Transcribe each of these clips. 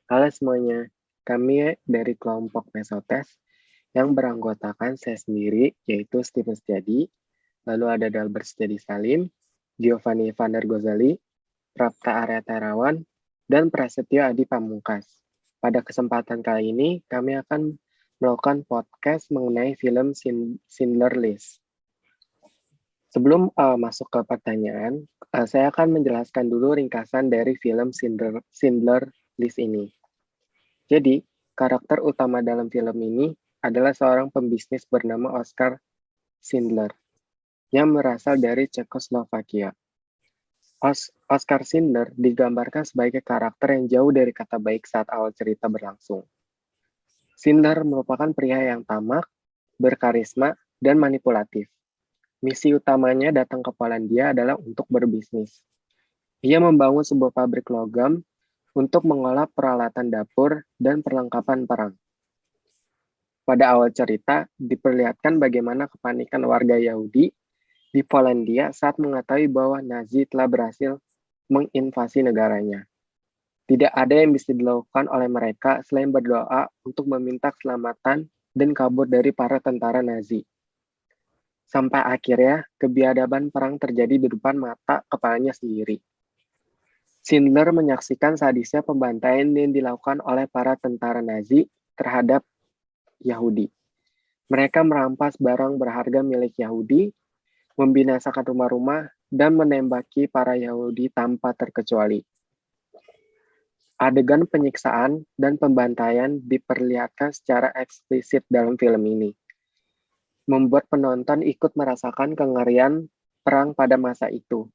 Halo semuanya, kami dari kelompok Mesotes yang beranggotakan saya sendiri, yaitu Steven Setiadi, lalu ada Dalbert Setiadi Salim, Giovanni Vander Gozali, Prapta Arya Terawan, dan Prasetyo Adi Pamungkas. Pada kesempatan kali ini, kami akan melakukan podcast mengenai film Schindler List. Sebelum masuk ke pertanyaan, saya akan menjelaskan dulu ringkasan dari film Schindler List ini. Jadi, karakter utama dalam film ini adalah seorang pembisnis bernama Oskar Schindler yang berasal dari Cekoslovakia. Oskar Schindler digambarkan sebagai karakter yang jauh dari kata baik saat awal cerita berlangsung. Schindler merupakan pria yang tamak, berkarisma, dan manipulatif. Misi utamanya datang ke Polandia adalah untuk berbisnis. Ia membangun sebuah pabrik logam untuk mengolah peralatan dapur dan perlengkapan perang. Pada awal cerita, diperlihatkan bagaimana kepanikan warga Yahudi di Polandia saat mengetahui bahwa Nazi telah berhasil menginvasi negaranya. Tidak ada yang bisa dilakukan oleh mereka selain berdoa untuk meminta keselamatan dan kabur dari para tentara Nazi. Sampai akhirnya, kebiadaban perang terjadi di depan mata kepalanya sendiri. Schindler menyaksikan sadisnya pembantaian yang dilakukan oleh para tentara Nazi terhadap Yahudi. Mereka merampas barang berharga milik Yahudi, membinasakan rumah-rumah, dan menembaki para Yahudi tanpa terkecuali. Adegan penyiksaan dan pembantaian diperlihatkan secara eksplisit dalam film ini, membuat penonton ikut merasakan kengerian perang pada masa itu.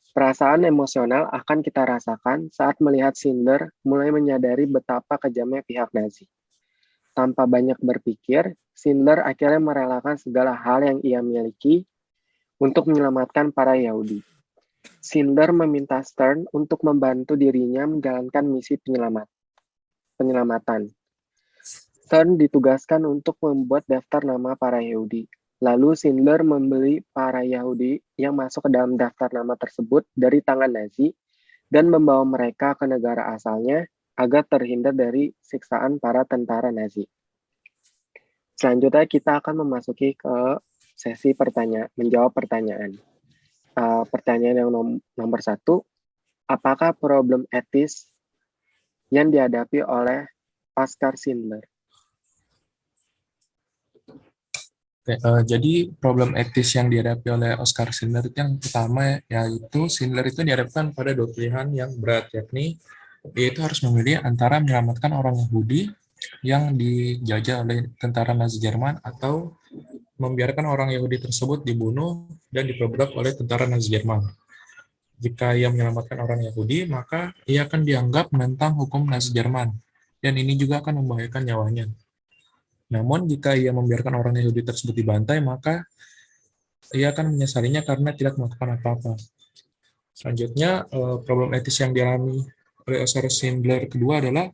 Perasaan emosional akan kita rasakan saat melihat Schindler mulai menyadari betapa kejamnya pihak Nazi. Tanpa banyak berpikir, Schindler akhirnya merelakan segala hal yang ia miliki untuk menyelamatkan para Yahudi. Schindler meminta Stern untuk membantu dirinya menjalankan misi penyelamatan. Stern ditugaskan untuk membuat daftar nama para Yahudi. Lalu Schindler membeli para Yahudi yang masuk ke dalam daftar nama tersebut dari tangan Nazi dan membawa mereka ke negara asalnya agar terhindar dari siksaan para tentara Nazi. Selanjutnya kita akan memasuki ke sesi menjawab pertanyaan. Pertanyaan yang nomor 1, apakah problem etis yang dihadapi oleh Oskar Schindler? Jadi problem etis yang dihadapi oleh Oskar Schindler itu yang pertama yaitu Schindler itu dihadapkan pada dua pilihan yang berat, yaitu harus memilih antara menyelamatkan orang Yahudi yang dijajah oleh tentara Nazi Jerman atau membiarkan orang Yahudi tersebut dibunuh dan diperbudak oleh tentara Nazi Jerman. Jika ia menyelamatkan orang Yahudi, maka ia akan dianggap menentang hukum Nazi Jerman, dan ini juga akan membahayakan nyawanya. Namun, jika ia membiarkan orang Yahudi tersebut dibantai, maka ia akan menyesalinya karena tidak melakukan apa-apa. Selanjutnya, problem etis yang dialami oleh Oskar Schindler kedua adalah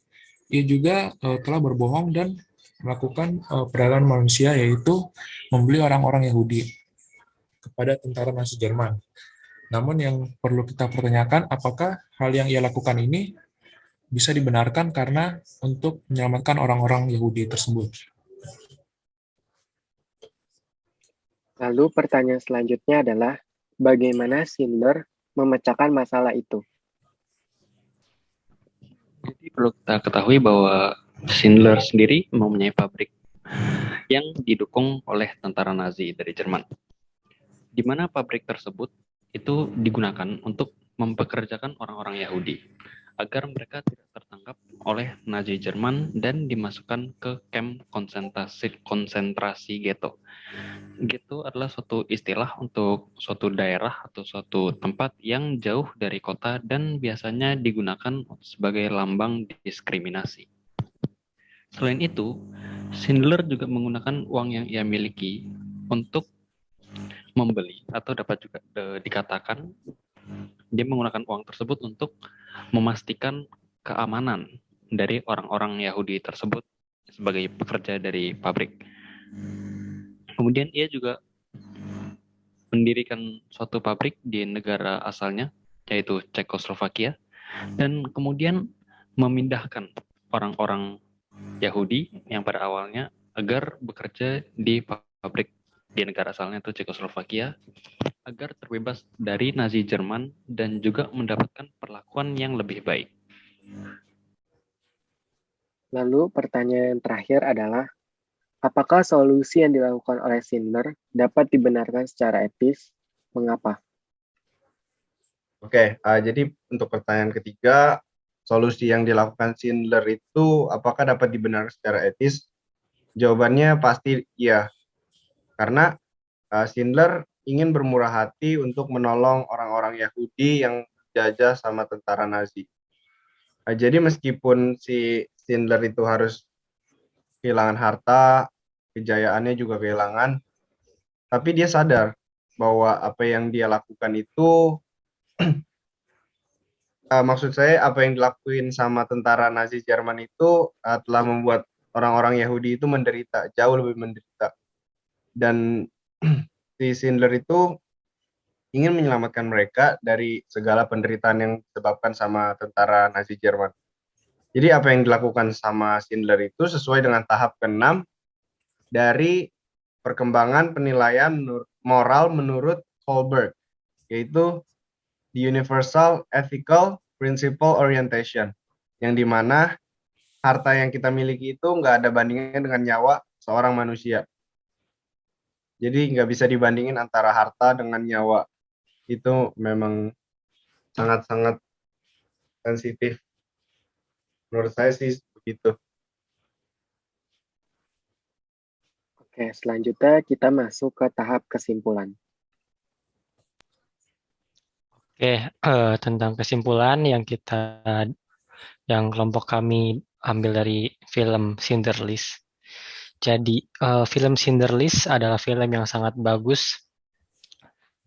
ia juga telah berbohong dan melakukan perdagangan manusia, yaitu membeli orang-orang Yahudi kepada tentara Nazi Jerman. Namun yang perlu kita pertanyakan, apakah hal yang ia lakukan ini bisa dibenarkan karena untuk menyelamatkan orang-orang Yahudi tersebut? Lalu pertanyaan selanjutnya adalah, bagaimana Schindler memecahkan masalah itu? Jadi perlu kita ketahui bahwa Schindler sendiri mempunyai pabrik yang didukung oleh tentara Nazi dari Jerman, di mana pabrik tersebut itu digunakan untuk mempekerjakan orang-orang Yahudi agar mereka tidak tertangkap oleh Nazi Jerman dan dimasukkan ke kamp konsentrasi ghetto. Ghetto adalah suatu istilah untuk suatu daerah atau suatu tempat yang jauh dari kota dan biasanya digunakan sebagai lambang diskriminasi. Selain itu, Schindler juga menggunakan uang yang ia miliki untuk membeli, atau dapat juga dikatakan dia menggunakan uang tersebut untuk memastikan keamanan dari orang-orang Yahudi tersebut sebagai pekerja dari pabrik. Kemudian ia juga mendirikan suatu pabrik di negara asalnya, yaitu Cekoslovakia, dan kemudian memindahkan orang-orang Yahudi yang pada awalnya agar bekerja di pabrik di negara asalnya itu Cekoslovakia agar terbebas dari Nazi Jerman dan juga mendapatkan perlakuan yang lebih baik. Lalu pertanyaan terakhir adalah, apakah solusi yang dilakukan oleh Schindler dapat dibenarkan secara etis? Mengapa? Oke, jadi untuk pertanyaan ketiga, solusi yang dilakukan Schindler itu apakah dapat dibenarkan secara etis? Jawabannya pasti iya, karena Schindler ingin bermurah hati untuk menolong orang-orang Yahudi yang dijajah sama tentara Nazi. Jadi meskipun si Schindler itu harus kehilangan harta, kejayaannya juga kehilangan, tapi dia sadar bahwa apa yang dia lakukan itu maksud saya apa yang dilakuin sama tentara Nazi Jerman itu telah membuat orang-orang Yahudi itu menderita, jauh lebih menderita. Dan si Schindler itu ingin menyelamatkan mereka dari segala penderitaan yang disebabkan sama tentara Nazi Jerman. Jadi apa yang dilakukan sama Schindler itu sesuai dengan tahap ke-6 dari perkembangan penilaian moral menurut Kohlberg, yaitu the Universal Ethical Principle Orientation, yang dimana harta yang kita miliki itu nggak ada bandingnya dengan nyawa seorang manusia. Jadi nggak bisa dibandingin antara harta dengan nyawa. Itu memang sangat-sangat sensitif. Menurut saya sih begitu. Oke, selanjutnya kita masuk ke tahap kesimpulan. Oke, tentang kesimpulan yang kelompok kami ambil dari film Schindler List. Jadi, film Schindler List adalah film yang sangat bagus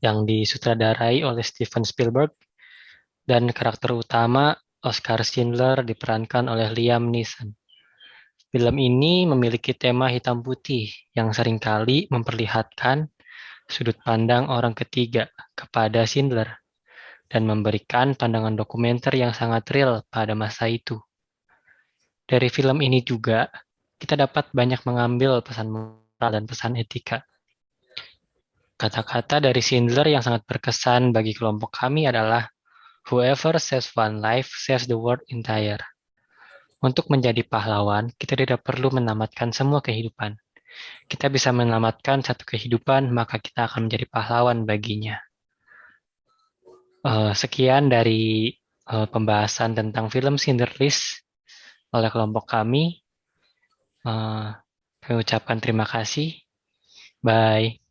yang disutradarai oleh Steven Spielberg dan karakter utama Oskar Schindler diperankan oleh Liam Neeson. Film ini memiliki tema hitam putih yang seringkali memperlihatkan sudut pandang orang ketiga kepada Schindler dan memberikan pandangan dokumenter yang sangat real pada masa itu. Dari film ini juga, kita dapat banyak mengambil pesan moral dan pesan etika. Kata-kata dari Schindler yang sangat berkesan bagi kelompok kami adalah, "Whoever saves one life saves the world entire." Untuk menjadi pahlawan, kita tidak perlu menamatkan semua kehidupan. Kita bisa menamatkan satu kehidupan, maka kita akan menjadi pahlawan baginya. Sekian dari pembahasan tentang film Schindler List oleh kelompok kami. Kami ucapkan terima kasih. Bye.